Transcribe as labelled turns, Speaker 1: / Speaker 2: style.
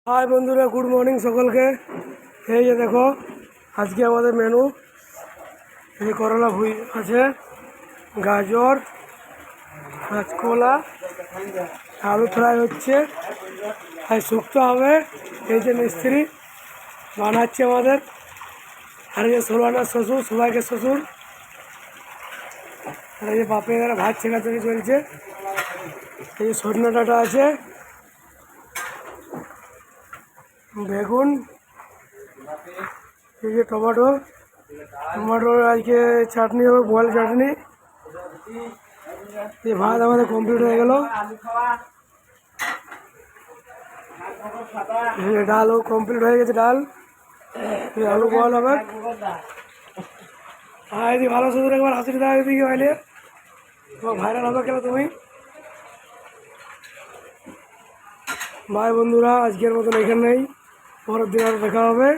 Speaker 1: High বন্ধুরা, good morning সকলকে। এই যে দেখো, আজকে আমাদের মেনু এই করলা ভুই আছে, গাজর, কাঁচকলা, আলু ফ্রাই হচ্ছে, আর শুক্তো হবে। এই যে মিস্ত্রি বানাচ্ছে আমাদের, আর এই যে সোলানার শ্বশুর, সবাইকে শ্বশুর, আর এই যে বাপে এরা ভাত ছেঁকাছাকি চলছে। এই যে সজনে ডাঁটা আছে, বেগুন, এই যে টমেটো আজকে চাটনি হবে, বয়েল চাটনি। এই ভাত আমাদের কমপ্লিট হয়ে গেল। ডালও কমপ্লিট হয়ে গেছে, ডাল আলু বয়েল হবে। আর যদি ভালো শুধু একবার হাসির দেওয়া দিকে পাইলে তোমার ভাইরাল হবে কেন তুমি। বাই বন্ধুরা, আজকের মতন এখানে নেই, পরের দিন আর দেখা হবে।